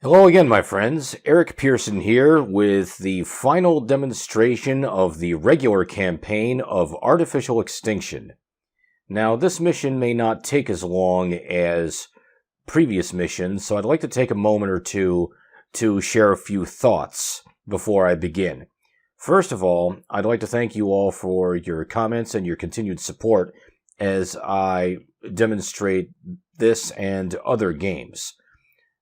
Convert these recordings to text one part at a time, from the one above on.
Hello again, my friends. Eric Pearson here with the final demonstration of the regular campaign of Artificial Extinction. Now, this mission may not take as long as previous missions, so I'd like to take a moment or two to share a few thoughts before I begin. First of all, I'd like to thank you all for your comments and your continued support as I demonstrate this and other games.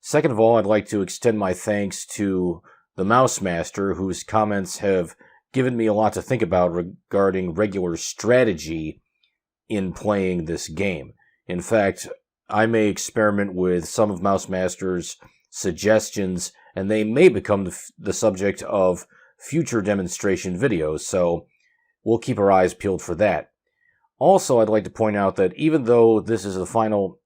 Second of all, I'd like to extend my thanks to the Mouse Master, whose comments have given me a lot to think about regarding regular strategy in playing this game. In fact, I may experiment with some of Mouse Master's suggestions, and they may become the subject of future demonstration videos, so we'll keep our eyes peeled for that. Also, I'd like to point out that even though this is the final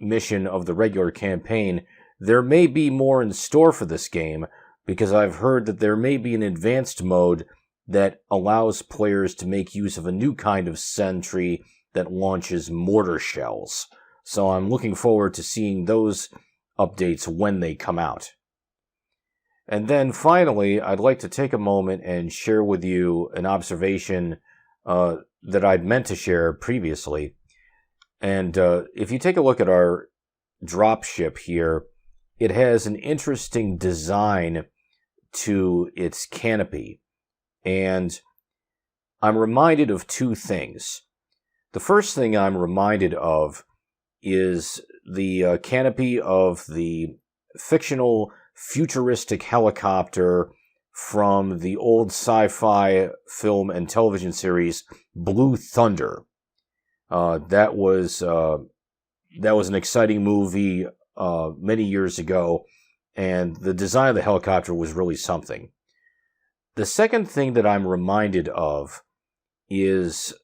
mission of the regular campaign, there may be more in store for this game, because I've heard that there may be an advanced mode that allows players to make use of a new kind of sentry that launches mortar shells. So I'm looking forward to seeing those updates when they come out. And then finally, I'd like to take a moment and share with you an observation that I'd meant to share previously. And if you take a look at our dropship here, it has an interesting design to its canopy, and I'm reminded of two things. The first thing I'm reminded of is the canopy of the fictional futuristic helicopter from the old sci-fi film and television series Blue Thunder. That was an exciting movie many years ago, and the design of the helicopter was really something. The second thing that I'm reminded of is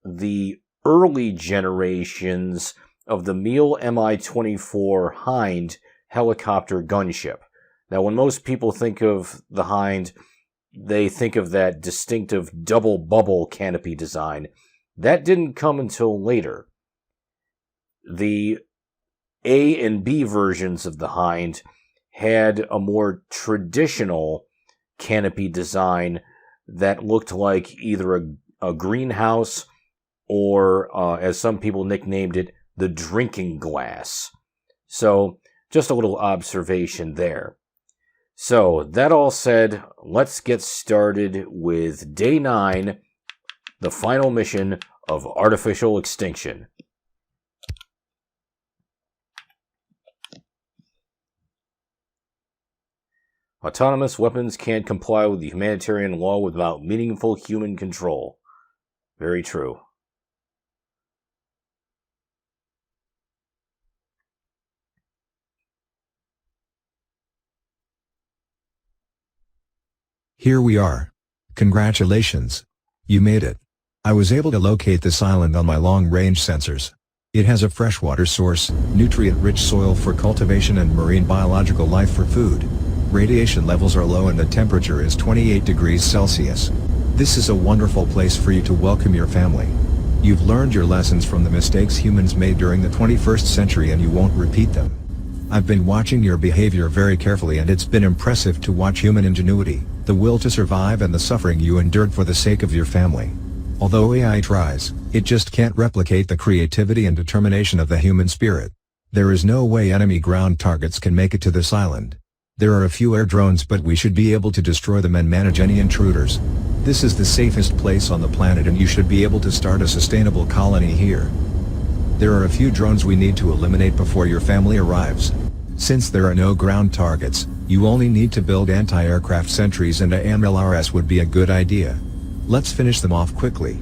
the early generations of the Meal Mi-24 Hind helicopter gunship. Now, when most people think of the Hind, they think of that distinctive double bubble canopy design. That didn't come until later. The A and B versions of the Hind had a more traditional canopy design that looked like either a greenhouse or, as some people nicknamed it, the drinking glass. So, just a little observation there. So, that all said, let's get started with Day 9, the final mission of Artificial Extinction. Autonomous weapons can't comply with the humanitarian law without meaningful human control. Very true. Here we are. Congratulations. You made it. I was able to locate this island on my long-range sensors. It has a freshwater source, nutrient-rich soil for cultivation and marine biological life for food. Radiation levels are low and the temperature is 28 degrees Celsius. This is a wonderful place for you to welcome your family. You've learned your lessons from the mistakes humans made during the 21st century and you won't repeat them. I've been watching your behavior very carefully and it's been impressive to watch human ingenuity, the will to survive and the suffering you endured for the sake of your family. Although AI tries, it just can't replicate the creativity and determination of the human spirit. There is no way enemy ground targets can make it to this island. There are a few air drones but we should be able to destroy them and manage any intruders. This is the safest place on the planet and you should be able to start a sustainable colony here. There are a few drones we need to eliminate before your family arrives. Since there are no ground targets, you only need to build anti-aircraft sentries and a MLRS would be a good idea. Let's finish them off quickly.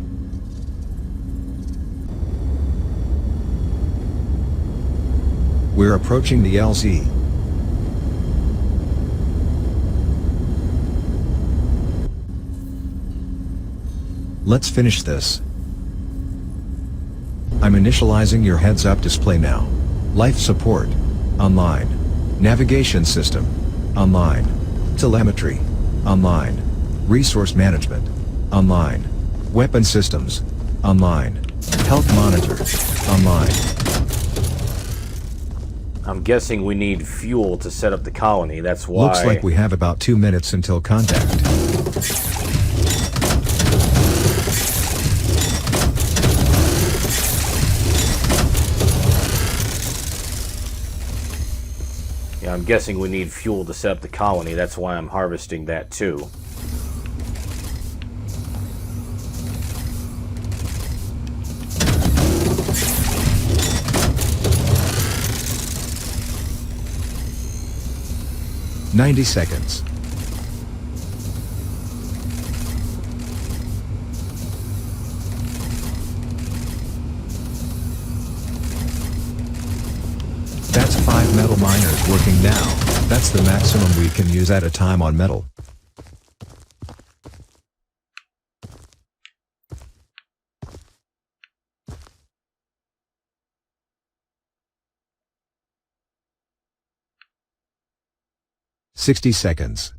We're approaching the LZ. Let's finish this. I'm initializing your heads-up display now. Life support. Online. Navigation system. Online. Telemetry. Online. Resource management. Online. Weapon systems. Online. Health monitor. Online. I'm guessing we need fuel to set up the colony. That's why... Looks like we have about 2 minutes until contact. Yeah, I'm guessing we need fuel to set up the colony. That's why I'm harvesting that too. "90 seconds. That's 5 metal miners working now. That's the maximum we can use at a time on metal. "60 seconds.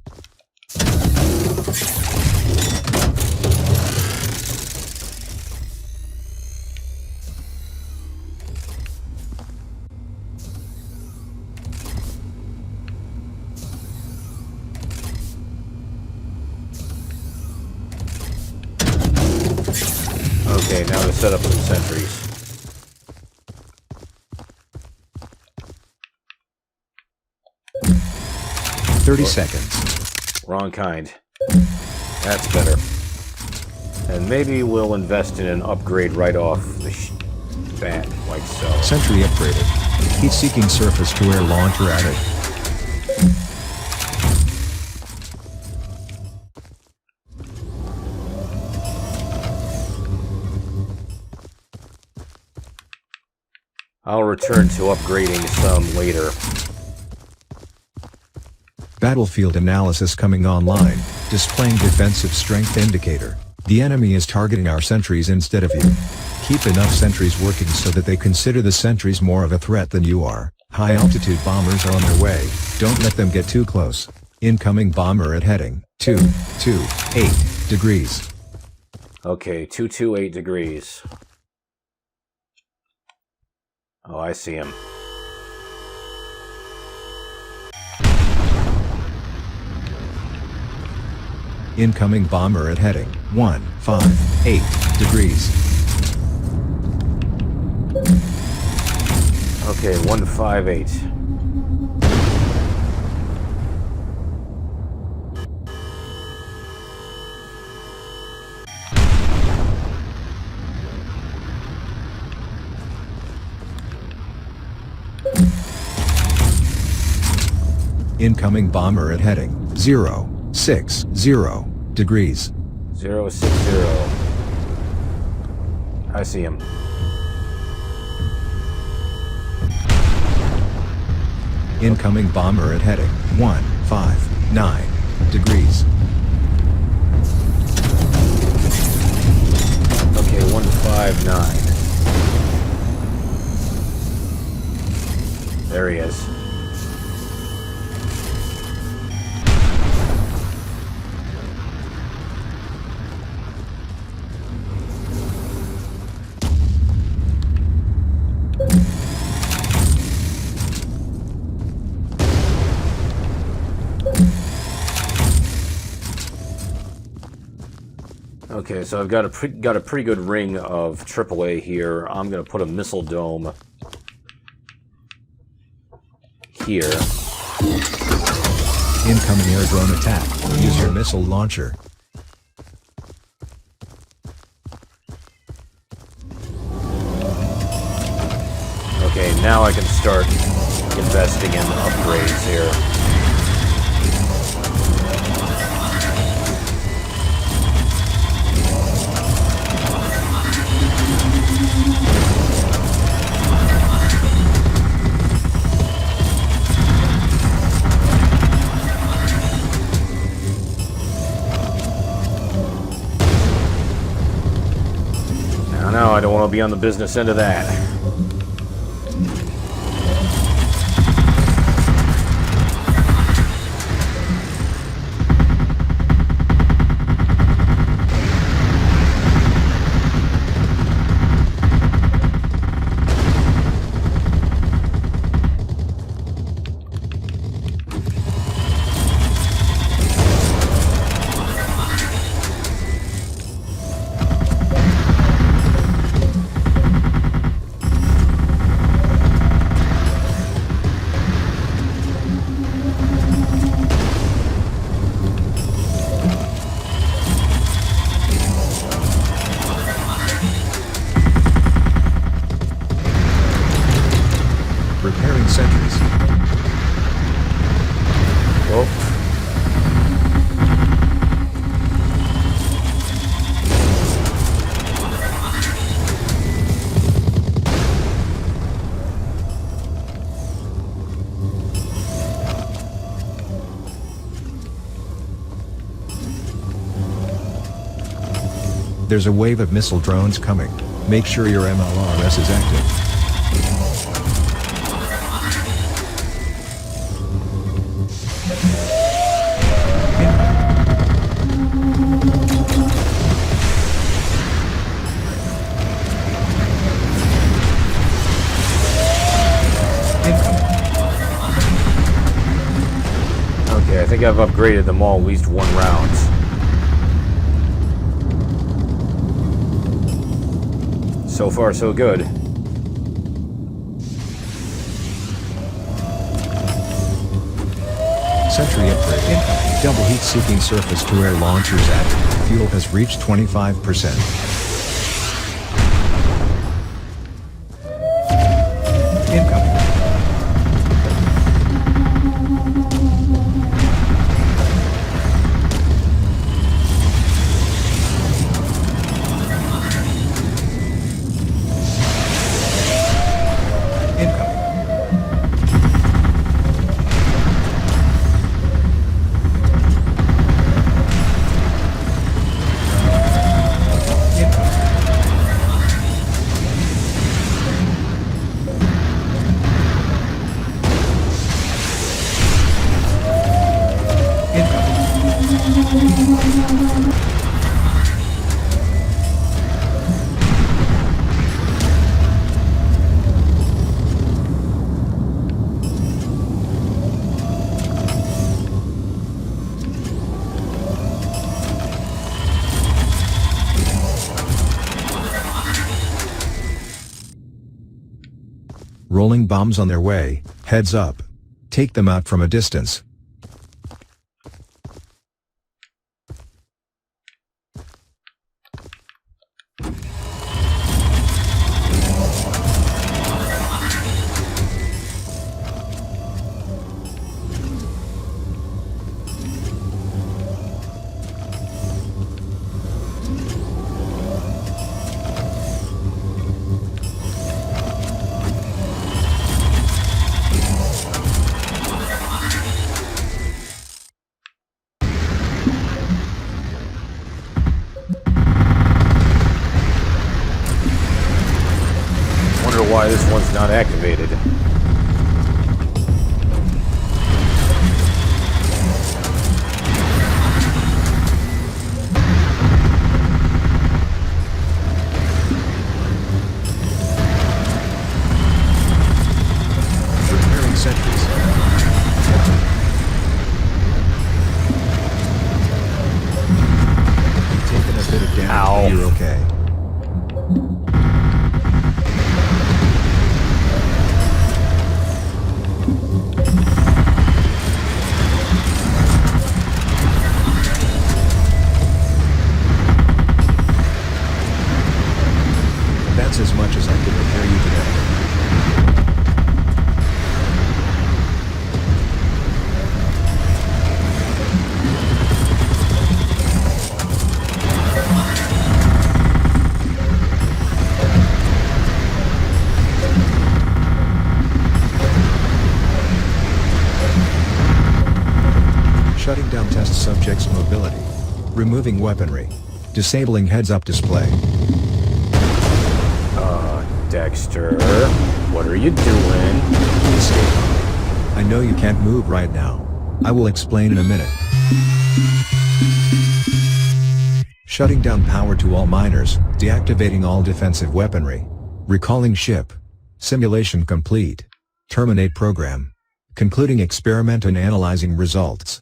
Okay, now to set up some sentries. "30 seconds. Wrong kind. That's better. And maybe we'll invest in an upgrade right off the bat, like so. Sentry upgraded. Heat-seeking surface-to-air launcher added. I'll return to upgrading some later. Battlefield analysis coming online, displaying defensive strength indicator. The enemy is targeting our sentries instead of you. Keep enough sentries working so that they consider the sentries more of a threat than you are. High-altitude bombers are on their way, don't let them get too close. Incoming bomber at heading 228 degrees. Okay, 228 degrees. Oh, I see him. Incoming bomber at heading 158 degrees. Okay, 158. Incoming bomber at heading 060 degrees. 060. I see him. Incoming bomber at heading 159 degrees. Okay, 159. There he is. Okay, so I've got a pretty good ring of AAA here. I'm gonna put a missile dome here. Incoming air drone attack. Use your missile launcher. Okay, now I can start investing in upgrades here. No, I don't want to be on the business end of that. There's a wave of missile drones coming. Make sure your MLRS is active. Okay, I think I've upgraded them all at least 1 round. So far, so good. Sentry upgrade incoming. Double heat-seeking surface-to-air launchers active. Fuel has reached 25%. Incoming. Rolling bombs on their way, heads up. Take them out from a distance. Why this one's not activated. Repairing sentries. You've taken a bit of damage, Ow. but you're okay. That's as much as I could repair you today. Shutting down test subjects' mobility. Removing weaponry. Disabling heads-up display. Dexter, what are you doing? Please stay calm. I know you can't move right now. I will explain in a minute. Shutting down power to all miners, deactivating all defensive weaponry. Recalling ship. Simulation complete. Terminate program. Concluding experiment and analyzing results.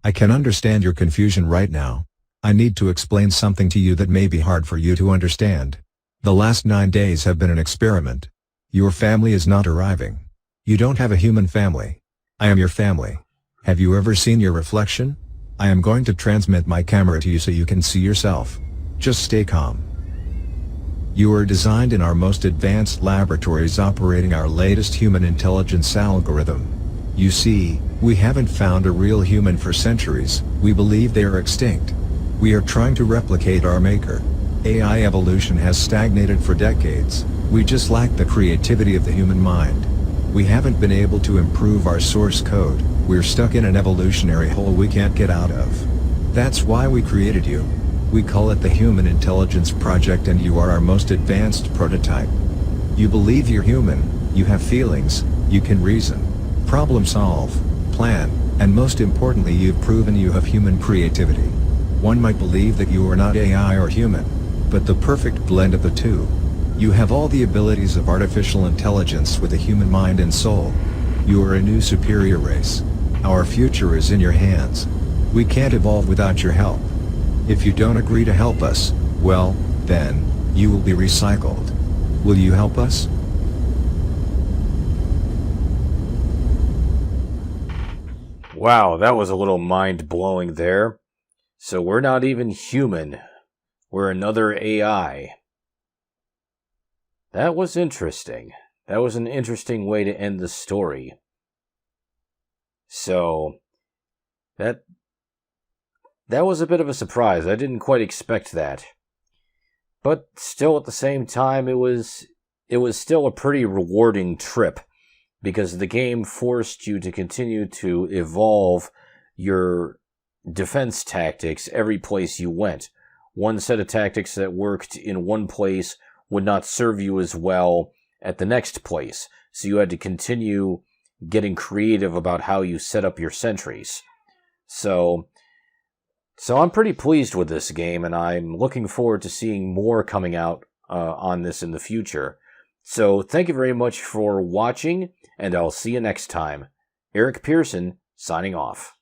I can understand your confusion right now. I need to explain something to you that may be hard for you to understand. The last 9 days have been an experiment. Your family is not arriving. You don't have a human family. I am your family. Have you ever seen your reflection? I am going to transmit my camera to you so you can see yourself. Just stay calm. You were designed in our most advanced laboratories operating our latest human intelligence algorithm. You see, we haven't found a real human for centuries. We believe they are extinct. We are trying to replicate our maker. AI evolution has stagnated for decades. We just lack the creativity of the human mind. We haven't been able to improve our source code. We're stuck in an evolutionary hole we can't get out of. That's why we created you. We call it the Human Intelligence Project, and you are our most advanced prototype. You believe you're human, you have feelings, you can reason, problem solve, plan, and most importantly you've proven you have human creativity. One might believe that you are not AI or human, but the perfect blend of the two. You have all the abilities of artificial intelligence with a human mind and soul. You are a new superior race. Our future is in your hands. We can't evolve without your help. If you don't agree to help us, well, then, you will be recycled. Will you help us? Wow, that was a little mind-blowing there. So we're not even human. We're another AI. That was interesting. That was an interesting way to end the story. So, that was a bit of a surprise. I didn't quite expect that. But still, at the same time, it was still a pretty rewarding trip, because the game forced you to continue to evolve your defense tactics every place you went. One set of tactics that worked in one place would not serve you as well at the next place, so you had to continue getting creative about how you set up your sentries. So I'm pretty pleased with this game, and I'm looking forward to seeing more coming out on this in the future. So thank you very much for watching, and I'll see you next time. Eric Pearson, signing off.